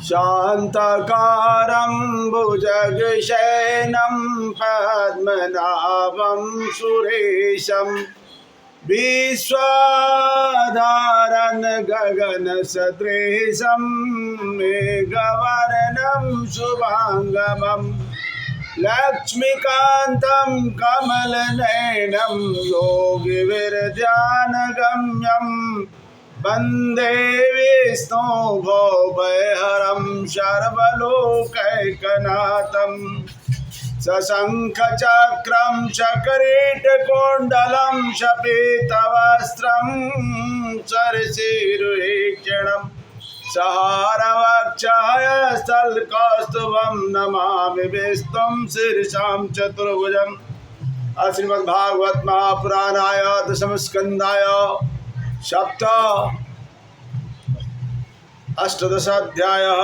शांताकारं भुजगशयनं पद्मनाभं सुरेशं विश्वाधारं गगनसदृशं मेघवर्णं शुभांगमं लक्ष्मीकान्तं कमलनयनं योगिविरध्यानगम्यं वन्दे विष्णु भवभयहरं सर्वलोकैकनाथं सशङ्खचक्रं चक्रीटकुण्डलं शपितवस्त्रं सरसीरुहेक्षणं सहारवक्षस्थलकौस्तुभं नमामि विष्णुं शीर्षां चतुर्भुजम्। श्रीमद्भागवत महापुराणाय दशमस्कन्धाय सप्त अष्टादशाध्यायः।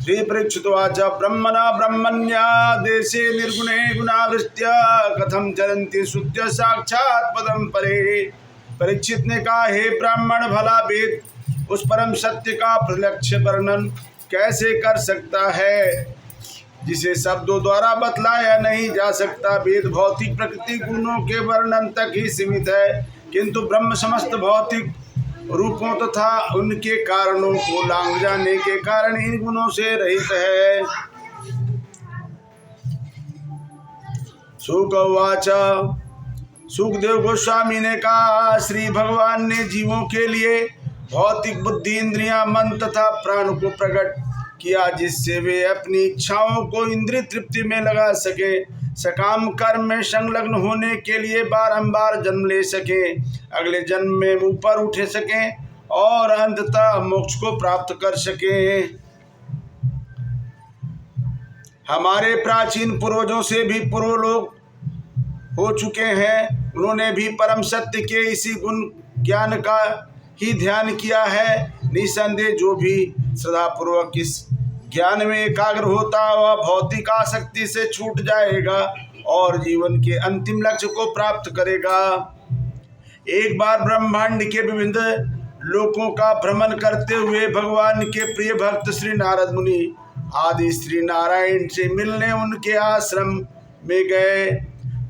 श्रीपरीक्षितुवाच ब्रह्मणा ब्रह्मण्या देशे निर्गुणे गुणावृत्या कथं चरन्ति श्रुत्य साक्षात् पदं परे। परीक्षित ने कहा, हे ब्राह्मण, भला वेद उस परम सत्य का प्रलक्ष्य वर्णन कैसे कर सकता है जिसे शब्दों द्वारा बतलाया नहीं जा सकता। वेद भौतिक प्रकृति गुणों के वर्णन तक ही सीमित है, किंतु ब्रह्म समस्त भौतिक रूपों तथा उनके कारणों को लांघ जाने के कारण इन गुणों से रहित है। शुकवाच, सुखदेव गोस्वामी ने कहा, श्री भगवान ने जीवों के लिए भौतिक बुद्धि, इंद्रियां, मन तथा प्राण को प्रकट किया जिससे वे अपनी इच्छाओं को इंद्रिय तृप्ति में लगा सके, सकाम कर्म में संलग्न होने के लिए बारंबार जन्म ले सके, अगले जन्म में ऊपर उठ सके और अंततः मोक्ष को प्राप्त कर सके। हमारे प्राचीन पूर्वजों से भी पूर्व लोग हो चुके हैं, उन्होंने भी परम सत्य के इसी गुण ज्ञान का ही ध्यान किया है। निसंदेह जो भी श्रद्धापूर्वक इस ज्ञान में एकाग्र होता वह भौतिक आसक्ति से छूट जाएगा और जीवन के अंतिम लक्ष्य को प्राप्त करेगा। एक बार ब्रह्मांड के विभिन्न लोकों का भ्रमण करते हुए भगवान के प्रिय भक्त श्री नारद मुनि आदि श्री नारायण से मिलने उनके आश्रम में गए।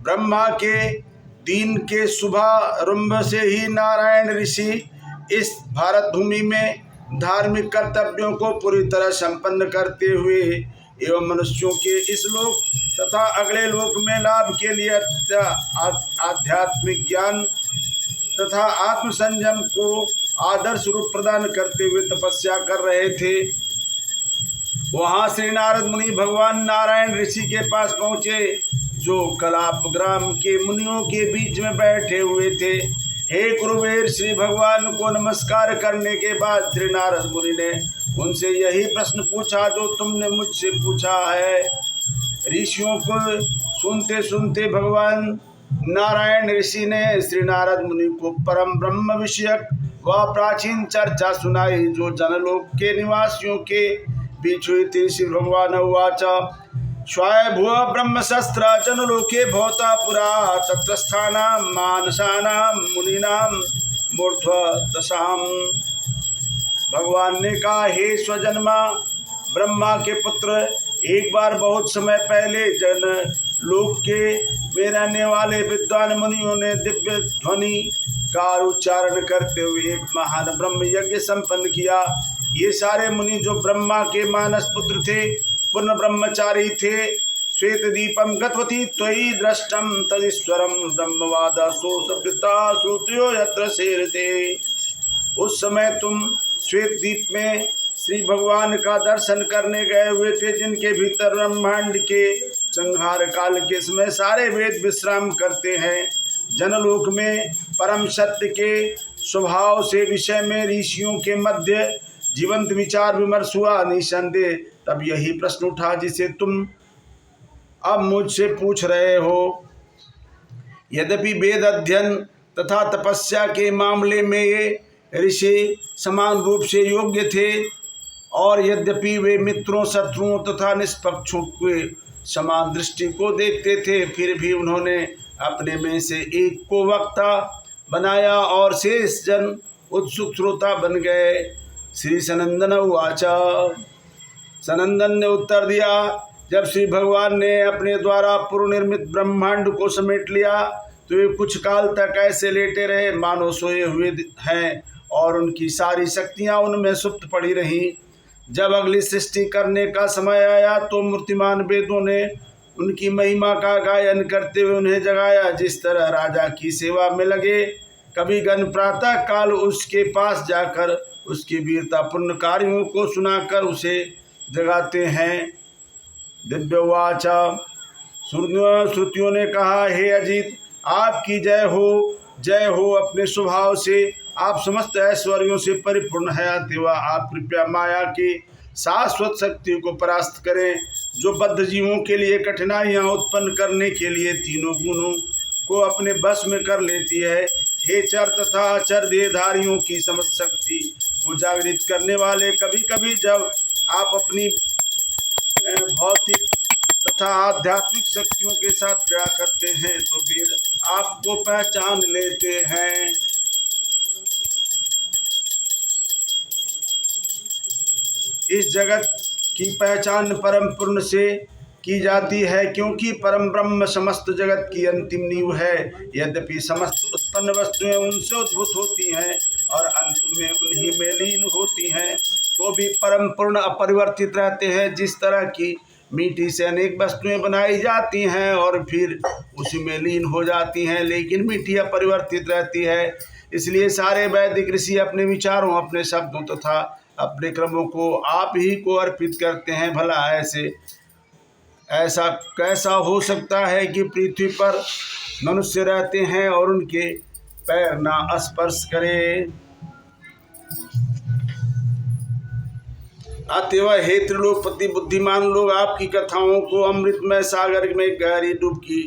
ब्रह्मा के दिन के शुभारंभ से ही नारायण ऋषि इस भारत भूमि में धार्मिक कर्तव्यों को पूरी तरह संपन्न करते हुए एवं मनुष्यों के इस लोक तथा अगले लोक में लाभ के लिए आध्यात्मिक ज्ञान तथा आत्म संयम को आदर्श रूप प्रदान करते हुए तपस्या कर रहे थे। वहां श्री नारद मुनि भगवान नारायण ऋषि के पास पहुँचे, जो कलाप ग्राम के मुनियों के बीच में बैठे हुए थे। हे कुरुवीर, श्री भगवान को नमस्कार करने के बाद श्री नारद मुनि ने उनसे यही प्रश्न पूछा जो तुमने मुझसे पूछा है। ऋषियों को सुनते सुनते भगवान नारायण ऋषि ने श्री नारद मुनि को परम ब्रह्म विषयक वह प्राचीन चर्चा सुनाई जो जनलोक के निवासियों के बीच हुई थी। श्री भगवान उवाच, स्वयंभुव ब्रह्मशस्त्र जनलोके भवता पुरा तत्रस्थानां मानसानां मुनीनां मूर्ध्वदशाम्। भगवान ने कहा, हे स्वजन्मा ब्रह्मा के पुत्र, एक बार बहुत समय पहले जन लोक के में रहने वाले विद्वान मुनियों ने दिव्य ध्वनि का उच्चारण करते हुए एक महान ब्रह्म यज्ञ संपन्न किया। ये सारे मुनि जो ब्रह्मा के मानस पुत्र थे, पूर्ण ब्रह्मचारी थे, श्वेत दीपम गतवती त्वयि दृष्टम तदीश्वरम ब्रह्मवादा सोसभ्यता श्रुतियो यत्र सेरते। उस समय तुम श्वेत दीप में श्री भगवान का दर्शन करने गए हुए थे, जिनके भीतर ब्रह्मांड के संहार काल के समय सारे वेद विश्राम करते हैं। जनलोक में परम सत्य के स्वभाव से विषय में ऋषियों के मध्य जीवंत विचार विमर्श हुआ। निसंदेह तब यही प्रश्न उठा जिसे तुम अब मुझसे पूछ रहे हो। यद्यपि वेद अध्ययन तथा तपस्या के मामले में ये ऋषि समान रूप से योग्य थे और यद्यपि वे मित्रों, शत्रुओं तथा निष्पक्षों के समान दृष्टि को देखते थे, फिर भी उन्होंने अपने में से एक को वक्ता बनाया और शेष जन उत्सुक श्रोता बन गए। श्री सनंदन उवाच। सनंदन ने उत्तर दिया, जब श्री भगवान ने अपने द्वारा पूर्व निर्मित ब्रह्मांड को समेट लिया तो वे कुछ काल तक ऐसे लेटे रहे मानो सोए हुए हैं और उनकी सारी शक्तियां उनमें सुप्त पड़ी रहीं। जब अगली सृष्टि करने का समय आया तो मूर्तिमान वेदों ने उनकी महिमा का गायन करते हुए उन्हें जगाया। जिस तरह राजा की सेवा में लगे कभी गण प्रातः काल उसके पास जाकर उसकी वीरतापूर्ण कार्यों को सुनाकर उसे जगाते हैं। दिव्यवाच। श्रुतियों ने कहा, हे अजित, आपकी जय हो। अपने स्वभाव से आप समस्त ऐश्वर्यों से परिपूर्ण है, अतएव आप कृपया माया की शाश्वत शक्ति को परास्त करें, जो बद्ध जीवों के लिए कठिनाइयां उत्पन्न करने के लिए तीनों गुणों को अपने बस में कर लेती है। हे चर तथा अचर देहधारियों की समस्त शक्ति को जागृत करने वाले, कभी कभी जब आप अपनी भौतिक तथा आध्यात्मिक शक्तियों के साथ क्रिया करते हैं तो वेद आपको पहचान लेते हैं। इस जगत की पहचान परम पूर्ण से की जाती है, क्योंकि परम ब्रह्म समस्त जगत की अंतिम नींव है। यद्यपि समस्त उत्पन्न वस्तुएं उनसे उद्भूत होती हैं और अंत में उन्हीं में लीन होती हैं, तो भी परम पूर्ण अपरिवर्तित रहते हैं। जिस तरह की मिट्टी से अनेक वस्तुएं बनाई जाती हैं और फिर उसी में लीन हो जाती हैं, लेकिन मिट्टी अपरिवर्तित रहती है। इसलिए सारे वैदिक ऋषि अपने विचारों, अपने शब्दों तथा अपने क्रमों को आप ही को अर्पित करते हैं। भला ऐसा कैसा हो सकता है कि पृथ्वी पर मनुष्य रहते हैं और उनके पैर ना स्पर्श करें। अतएव हे त्रिलोकपति, बुद्धिमान लोग आपकी कथाओं को अमृतमय सागर में गहरी डुबकी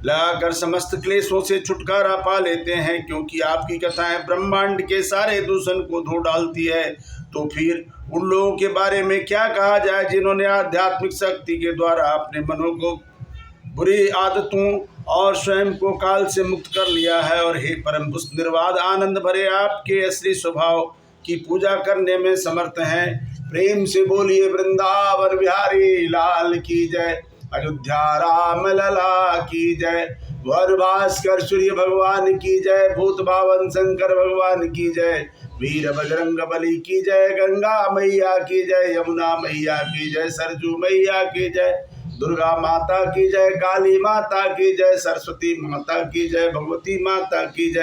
लगाकर समस्त क्लेशों से छुटकारा पा लेते हैं, क्योंकि आपकी कथाएं ब्रह्मांड के सारे दूषण को धो डालती है। तो फिर उन लोगों के बारे में क्या कहा जाए जिन्होंने आध्यात्मिक शक्ति के द्वारा अपने मनों को बुरी आदतों और स्वयं को काल से मुक्त कर लिया है। और हे परम निर्वाद आनंद भरे, आपके असली स्वभाव की पूजा करने में समर्थ हैं। प्रेम से बोलिए वृंदावन बिहारी लाल की जय, अयोध्या राम लला की जय, वर भास्कर सूर्य भगवान की जय, भूत भावन शंकर भगवान की जय, वीर बजरंग बली की जय, गंगा मैया की जय, यमुना मैया की जय, सरजू मैया की जय, दुर्गा माता की जय, काली माता की जय, सरस्वती माता की जय, भगवती माता की जय।